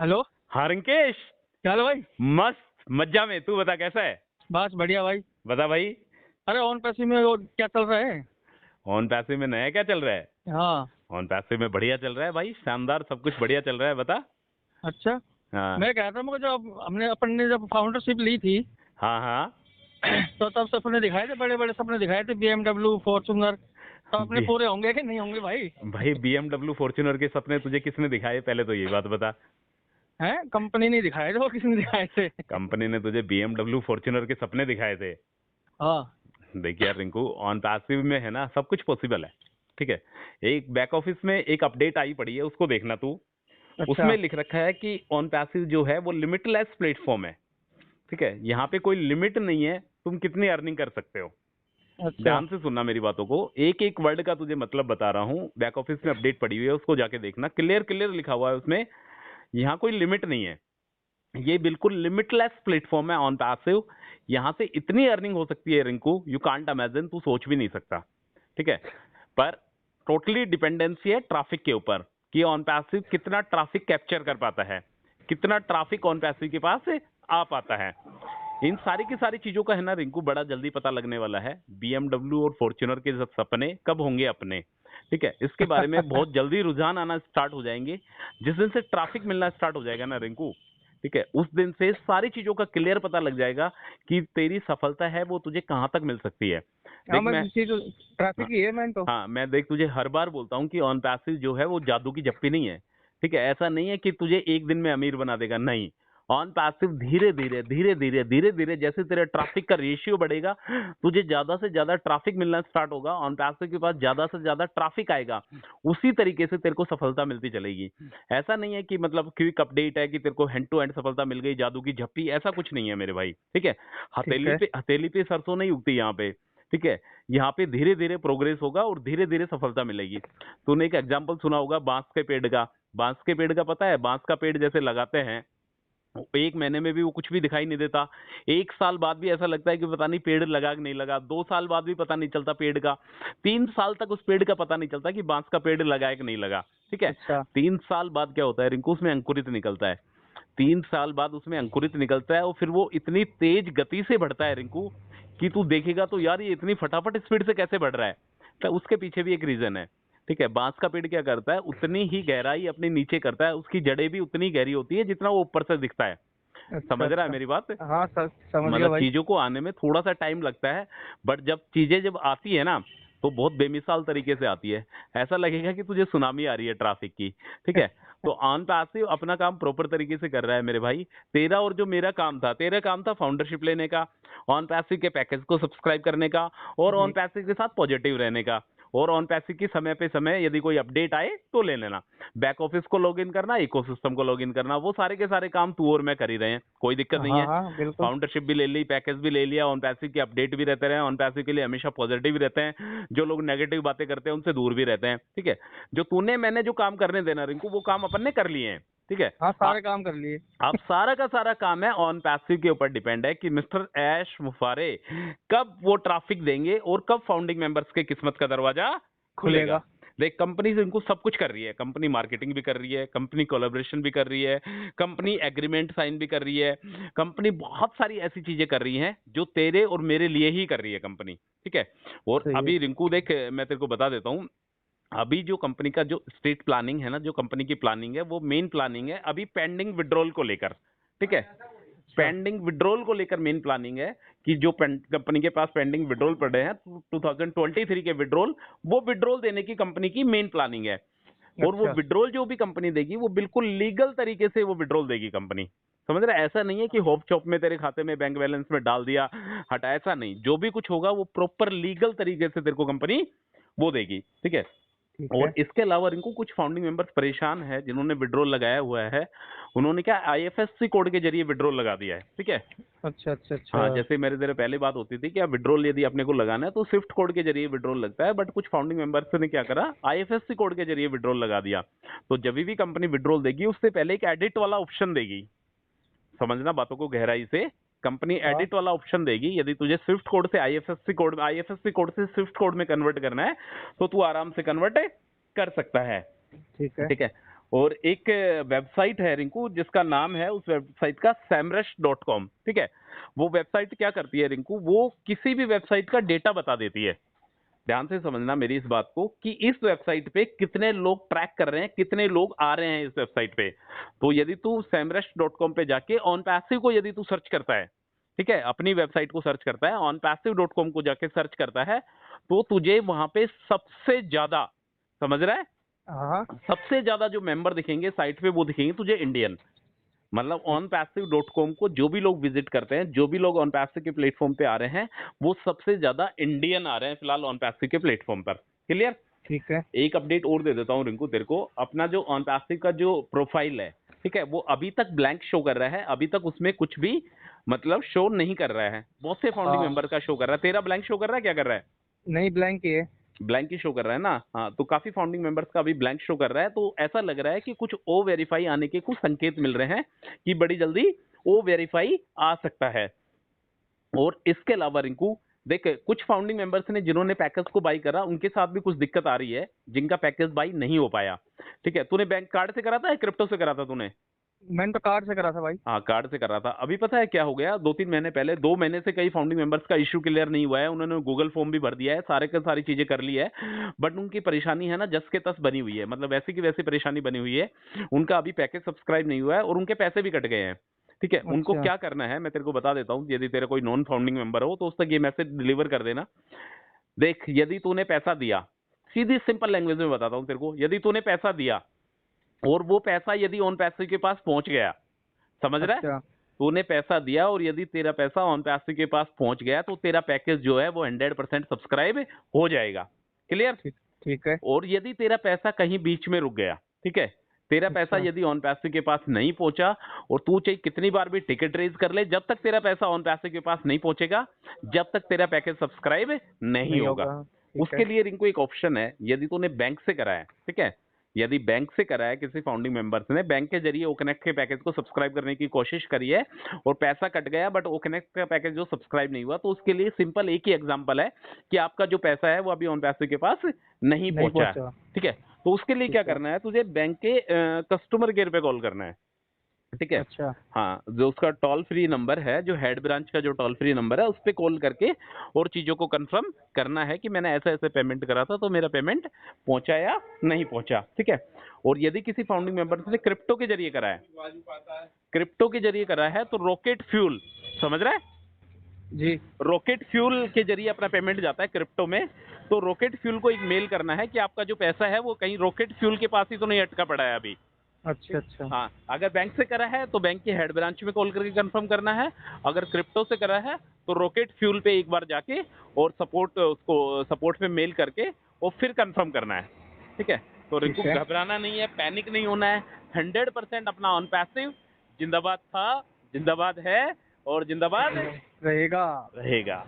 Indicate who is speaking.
Speaker 1: Hello.
Speaker 2: हाँ रिंकेश।
Speaker 1: क्या हाल है भाई?
Speaker 2: मस्त मज्जा में। तू बता कैसा है।
Speaker 1: बस बढ़िया भाई।
Speaker 2: बता भाई।
Speaker 1: अरे ऑन पैसे में वो क्या चल रहा है?
Speaker 2: ऑन पैसे में नया क्या चल रहा है।
Speaker 1: हाँ।
Speaker 2: ऑन पैसे में बढ़िया चल रहा है भाई, शानदार, सब कुछ बढ़िया चल रहा है। बता।
Speaker 1: अच्छा।
Speaker 2: हाँ
Speaker 1: मैं कह रहा था मुझे, जब हमने अपन ने जब फाउंडरशिप ली थी
Speaker 2: हाँ हाँ।
Speaker 1: तो तब सपने दिखाए थे, बड़े बड़े सपने दिखाए थे, BMW फॉर्चूनर। तो अपने
Speaker 2: बी,
Speaker 1: पूरे होंगे कि नहीं होंगे भाई?
Speaker 2: भाई BMW फॉर्च्यूनर के सपने तुझे किसने दिखाए, पहले तो ये बात बता।
Speaker 1: हैं, कंपनी नहीं दिखाए थे, वो किसने दिखाए थे?
Speaker 2: कंपनी ने तुझे BMW फॉर्च्यूनर के सपने दिखाए थे।
Speaker 1: हाँ।
Speaker 2: देख यार रिंकू, ऑन पैसिव में है ना सब कुछ पॉसिबल है। ठीक है। एक बैक ऑफिस में एक अपडेट आई पड़ी है, उसको देखना तू।
Speaker 1: अच्छा।
Speaker 2: उसमें लिख रखा है कि ऑन पैसिव जो है वो लिमिटलेस प्लेटफॉर्म है। ठीक है, यहाँ पे कोई लिमिट नहीं है, तुम कितनी अर्निंग कर सकते हो।
Speaker 1: अच्छा।
Speaker 2: ध्यान से सुनना मेरी बातों को, एक एक वर्ड का तुझे मतलब बता रहा हूँ। बैक ऑफिस में अपडेट पड़ी हुई है, उसको जाके देखना, क्लियर क्लियर लिखा हुआ है उसमें। यहाँ कोई लिमिट नहीं है, ये बिल्कुल लिमिटलेस प्लेटफॉर्म है ऑन पैसिव। यहाँ से इतनी अर्निंग हो सकती है रिंकू, यू कांट इमेजिन, तू सोच भी नहीं सकता। ठीक है। पर टोटली डिपेंडेंसी है ट्रैफिक के ऊपर, कि ऑन पैसिव कितना ट्रैफिक कैप्चर कर पाता है, कितना ट्रैफिक ऑन पैसिव के पास आ पाता है। इन सारी की सारी चीजों का है ना रिंकू, बड़ा जल्दी पता लगने वाला है। BMW और फॉर्च्यूनर के सपने कब होंगे अपने। ठीक है, इसके बारे में बहुत जल्दी रुझान आना स्टार्ट हो जाएंगे। जिस दिन से ट्रैफिक मिलना स्टार्ट हो जाएगा ना रिंकू, ठीक है, उस दिन से सारी चीजों का क्लियर पता लग जाएगा कि तेरी सफलता है वो तुझे कहां तक मिल सकती है।
Speaker 1: हाँ,
Speaker 2: देख
Speaker 1: मैं
Speaker 2: मैं
Speaker 1: इसी तो
Speaker 2: हाँ,
Speaker 1: ट्रैफिक ही है मैन तो।
Speaker 2: हाँ मैं देख तुझे हर बार बोलता हूँ कि ऑन पैसिव जो है वो जादू की झप्पी नहीं है। ठीक है, ऐसा नहीं है कि तुझे एक दिन में अमीर बना देगा, नहीं। ऑन पैसिव धीरे धीरे धीरे धीरे धीरे धीरे जैसे तेरे ट्रैफिक का रेशियो बढ़ेगा, तुझे ज्यादा से ज्यादा ट्रैफिक मिलना स्टार्ट होगा, ऑन पैसिव के पास ज्यादा से ज्यादा ट्रैफिक आएगा, उसी तरीके से तेरे को सफलता मिलती चलेगी। ऐसा नहीं है कि मतलब क्विक अपडेट है कि तेरे को हैंड टू हैंड सफलता मिल गई, जादू की झप्पी, ऐसा कुछ नहीं है मेरे भाई। ठीक है।
Speaker 1: ठीक है।
Speaker 2: हथेली पे सरसों नहीं उगती यहाँ पे। ठीक है। यहाँ पे धीरे धीरे प्रोग्रेस होगा और धीरे धीरे सफलता मिलेगी। तूने एक एग्जाम्पल सुना होगा बांस के पेड़ का। बांस के पेड़ का पता है, बांस का पेड़ जैसे लगाते हैं, एक महीने में भी वो कुछ भी दिखाई नहीं देता। एक साल बाद भी ऐसा लगता है कि पता नहीं पेड़ लगा कि नहीं लगा, 2 साल बाद भी पता नहीं चलता पेड़ का, 3 साल तक उस पेड़ का पता नहीं चलता कि बांस का पेड़ लगा है कि नहीं लगा। ठीक है।
Speaker 1: अच्छा।
Speaker 2: 3 साल बाद क्या होता है रिंकू, उसमें अंकुरित निकलता है। 3 साल बाद उसमें अंकुरित निकलता है और फिर वो इतनी तेज गति से बढ़ता है रिंकू, कि तू देखेगा तो यार ये इतनी फटाफट स्पीड से कैसे बढ़ रहा है। तो उसके पीछे भी एक रीजन है। ठीक है, बांस का पेड़ क्या करता है, उतनी ही गहराई अपने नीचे करता है, उसकी जड़ें भी उतनी गहरी होती है जितना वो ऊपर से दिखता है।
Speaker 1: अच्छा।
Speaker 2: समझ रहा है
Speaker 1: अच्छा।
Speaker 2: मेरी बात।
Speaker 1: हाँ सर, समझ गया
Speaker 2: मतलब
Speaker 1: भाई।
Speaker 2: चीजों को आने में थोड़ा सा टाइम लगता है, बट जब चीजें जब आती है ना, तो बहुत बेमिसाल तरीके से आती है। ऐसा लगेगा कि तुझे सुनामी आ रही है ट्रैफिक की। ठीक है। तो ऑन पैसिव अपना काम प्रॉपर तरीके से कर रहा है मेरे भाई। तेरा और जो मेरा काम था, तेरा काम था फाउंडरशिप लेने का, ऑन पैसिव के पैकेज को सब्सक्राइब करने का, और ऑन
Speaker 1: जी।
Speaker 2: पैसिव के साथ पॉजिटिव रहने का, और ऑन पैसिव की समय पे समय यदि कोई अपडेट आए तो ले लेना। बैक ऑफिस को लॉगिन करना, इकोसिस्टम को लॉगिन करना, वो सारे के सारे काम तू और मैं कर ही रहे हैं, कोई दिक्कत नहीं
Speaker 1: हाँ
Speaker 2: है।
Speaker 1: हाँ बिल्कुल।
Speaker 2: फाउंडरशिप भी ले ली, पैकेज भी ले लिया, ऑन पैसिव के अपडेट भी रहते रहे, ऑन पैसिव के लिए हमेशा पॉजिटिव भी रहते हैं, जो लोग नेगेटिव बातें करते हैं उनसे दूर भी रहते हैं। ठीक है। जो तूने मैंने जो काम करने देना रिंकू, वो काम अपन ने कर लिए हैं। ठीक है।
Speaker 1: हाँ, सारे काम कर लिए।
Speaker 2: अब सारा का सारा काम है ऑन पैसिव के ऊपर डिपेंड है कि मिस्टर ऐश मुफारे कब वो ट्रैफिक देंगे और कब फाउंडिंग मेंबर्स के किस्मत का दरवाजा खुलेगा।
Speaker 1: खुलेगा।
Speaker 2: देख कंपनी से इनको सब कुछ कर रही है, कंपनी मार्केटिंग भी कर रही है, कंपनी कोलैबोरेशन भी कर रही है, कंपनी एग्रीमेंट साइन भी कर रही है, कंपनी बहुत सारी ऐसी चीजें कर रही हैं जो तेरे और मेरे लिए ही कर रही है कंपनी। ठीक है। और
Speaker 1: सही है।
Speaker 2: अभी रिंकू देख, मैं तेरे को बता देता हूँ, अभी जो कंपनी का जो स्टेट प्लानिंग है ना, जो कंपनी की प्लानिंग है, वो मेन प्लानिंग है अभी पेंडिंग विड्रॉल को लेकर। ठीक है।
Speaker 1: अच्छा।
Speaker 2: पेंडिंग विड्रॉल को लेकर मेन प्लानिंग है कि जो कंपनी के पास पेंडिंग विड्रॉल पड़े हैं 2023 के विड्रॉल, वो विड्रॉल देने की कंपनी की मेन प्लानिंग है। और वो
Speaker 1: अच्छा।
Speaker 2: विड्रॉल जो भी कंपनी देगी वो बिल्कुल लीगल तरीके से वो विड्रॉल देगी कंपनी। समझ रहा है, ऐसा नहीं है कि होप चॉप में तेरे खाते में बैंक बैलेंस में डाल दिया हटा, ऐसा नहीं, जो भी कुछ होगा वो प्रॉपर लीगल तरीके से तेरे को कंपनी वो देगी। ठीक है।
Speaker 1: ठीक
Speaker 2: और
Speaker 1: है।
Speaker 2: इसके अलावा इनको कुछ फाउंडिंग मेंबर्स परेशान है जिन्होंने विड्रॉल लगाया हुआ है, उन्होंने क्या आईएफएससी कोड के जरिए विड्रॉल लगा दिया है। ठीक है।
Speaker 1: अच्छा अच्छा अच्छा।
Speaker 2: हाँ, जैसे मेरे तेरे पहले बात होती थी कि अब विड्रॉल यदि अपने को लगाना है तो स्विफ्ट कोड के जरिए विड्रॉल लगता है, बट कुछ फाउंडिंग मेंबर्स ने क्या करा, आईएफएससी कोड के जरिए विड्रॉल लगा दिया। तो जब भी कंपनी विड्रॉल देगी उससे पहले एक एडिट वाला ऑप्शन देगी। समझना बातों को गहराई से, कंपनी
Speaker 1: हाँ।
Speaker 2: एडिट वाला ऑप्शन देगी। यदि तुझे स्विफ्ट कोड से आईएफएससी कोड से स्विफ्ट कोड में कन्वर्ट करना है तो तू आराम से कन्वर्ट कर सकता है।
Speaker 1: ठीक है।
Speaker 2: ठीक है। और एक वेबसाइट है रिंकू जिसका नाम है उस वेबसाइट का samrush.com, ठीक है। वो वेबसाइट क्या करती है रिंकू, वो किसी भी वेबसाइट का डेटा बता देती है। ध्यान से समझना मेरी इस बात को कि इस वेबसाइट पे कितने लोग ट्रैक कर रहे हैं, कितने लोग आ रहे हैं इस वेबसाइट पे। तो यदि तू samrush.com पे जाके ऑन पैसिव को यदि तू सर्च करता है, ठीक है, अपनी वेबसाइट को सर्च करता है, ऑन पैसिव.com को जाके सर्च करता है, तो तुझे वहां पे सबसे ज्यादा, समझ रहा है,
Speaker 1: हाँ
Speaker 2: सबसे ज्यादा जो मेंबर दिखेंगे साइट पे वो दिखेंगे तुझे इंडियन। मतलब ऑन पैसिव.com को जो भी लोग विजिट करते हैं, जो भी लोग ऑन पैसिव के प्लेटफॉर्म पे आ रहे हैं, वो सबसे ज्यादा इंडियन आ रहे हैं फिलहाल ऑन पैसिव के प्लेटफॉर्म पर। क्लियर।
Speaker 1: ठीक है।
Speaker 2: एक अपडेट और दे देता हूँ रिंकू तेरे को, अपना जो ऑन पैसिव का जो प्रोफाइल है, ठीक है, वो अभी तक ब्लैंक शो कर रहा है, अभी तक उसमें कुछ भी मतलब शो नहीं कर रहा है। बहुत से फाउंडिंग
Speaker 1: हाँ
Speaker 2: मेंबर का शो कर रहा है, तेरा ब्लैंक शो कर रहा है, क्या कर रहा है?
Speaker 1: नहीं, ब्लैंक ही है।
Speaker 2: ब्लैंक ही शो कर रहा है ना। हाँ, तो काफी फाउंडिंग मेंबर्स का अभी ब्लैंक शो कर रहा है, तो ऐसा लग रहा है कि कुछ ओ वेरीफाई आने के कुछ संकेत मिल रहे हैं कि बड़ी जल्दी ओ वेरीफाई आ सकता है। और इसके अलावा रिंकू देख, कुछ फाउंडिंग मेंबर्स ने जिन्होंने पैकेज को बाई करा उनके साथ भी कुछ दिक्कत आ रही है, जिनका पैकेज बाई नहीं हो पाया। ठीक है, तूने बैंक कार्ड से करा था या क्रिप्टो से करा था तूने?
Speaker 1: मैंने तो कार्ड से करा था भाई।
Speaker 2: हाँ, कार्ड से कर रहा था। अभी पता है क्या हो गया, 2-3 महीने पहले, 2 महीने से कई फाउंडिंग मेंबर्स का इश्यू क्लियर नहीं हुआ है, उन्होंने गूगल फॉर्म भी भर दिया है, सारे का सारी चीजें कर ली है, बट उनकी परेशानी है ना जस के तस बनी हुई है, मतलब वैसी की वैसी परेशानी बनी हुई है। उनका अभी पैकेज सब्सक्राइब नहीं हुआ है और उनके पैसे भी कट गए हैं। ठीक है, उनको
Speaker 1: अच्छा।
Speaker 2: क्या करना है मैं तेरे को बता देता हूँ, यदि तेरा कोई नॉन फाउंडिंग मेंबर हो तो उस तक ये मैसेज डिलीवर कर देना। देख, यदि तूने पैसा दिया, सीधी सिंपल लैंग्वेज में बताता हूँ तेरे को, यदि तूने पैसा दिया और वो पैसा यदि ऑन पैसे के पास पहुंच गया, समझ रहा है,
Speaker 1: अच्छा।
Speaker 2: तूने पैसा दिया और यदि तेरा पैसा ऑन पैसे के पास पहुंच गया तो तेरा पैकेज जो है वो 100% सब्सक्राइब हो जाएगा। क्लियर।
Speaker 1: ठीक। ठीक है।
Speaker 2: और यदि तेरा पैसा कहीं बीच में रुक गया, ठीक है, तेरा पैसा
Speaker 1: अच्छा।
Speaker 2: यदि ऑन पैसे के पास नहीं पहुंचा, और तू चाहे कितनी बार भी टिकट रेज कर ले, जब तक तेरा पैसा ऑन पैसे के पास नहीं पहुंचेगा, जब तक तेरा पैकेज सब्सक्राइब नहीं
Speaker 1: नहीं
Speaker 2: होगा।
Speaker 1: होगा। ठीक है।
Speaker 2: उसके लिए इनको एक ऑप्शन है, यदि तूने बैंक से करा है, ठीक है, यदि बैंक से करा है, किसी फाउंडिंग मेंबर्स ने बैंक के जरिए ओकनेक्ट के पैकेज को सब्सक्राइब करने की कोशिश करी है और पैसा कट गया बट ओकनेक्ट का पैकेज जो सब्सक्राइब नहीं हुआ, तो उसके लिए सिंपल एक ही एग्जांपल है कि आपका जो पैसा है वो अभी ऑन पैसे के पास नहीं
Speaker 1: नहीं
Speaker 2: पहुंचा है।
Speaker 1: पहुंचा।
Speaker 2: ठीक है, तो उसके लिए क्या
Speaker 1: ठीक है।
Speaker 2: करना है, तुझे बैंक के कस्टमर केयर पे कॉल करना है। ठीक है।
Speaker 1: अच्छा।
Speaker 2: हाँ, जो उसका टोल फ्री नंबर है, जो हेड ब्रांच का जो टोल फ्री नंबर है, उस पर कॉल करके और चीजों को कंफर्म करना है कि मैंने ऐसे ऐसे पेमेंट करा था, तो मेरा पेमेंट पहुंचा या नहीं पहुंचा। ठीक है। और यदि किसी फाउंडिंग मेंबर ने क्रिप्टो के जरिए करा है, क्रिप्टो के जरिए करा है, तो रॉकेट फ्यूल, समझ रहा है,
Speaker 1: जी।
Speaker 2: रॉकेट फ्यूल के जरिए अपना पेमेंट जाता है क्रिप्टो में। तो रॉकेट फ्यूल को एक मेल करना है कि आपका जो पैसा है वो कहीं रॉकेट फ्यूल के पास ही तो नहीं अटका पड़ा है अभी।
Speaker 1: अच्छा अच्छा।
Speaker 2: हाँ, अगर बैंक से करा है तो बैंक के हेड ब्रांच में कॉल करके कंफर्म करना है, अगर क्रिप्टो से करा है तो रॉकेट फ्यूल पे एक बार जाके और सपोर्ट, उसको सपोर्ट पे मेल करके और फिर कंफर्म करना है। ठीक है। तो रिंकू,
Speaker 1: ठीक है।
Speaker 2: घबराना नहीं है, पैनिक नहीं होना है, 100% अपना ऑन पैसिव जिंदाबाद था, जिंदाबाद है और जिंदाबाद
Speaker 1: रहेगा।
Speaker 2: रहेगा।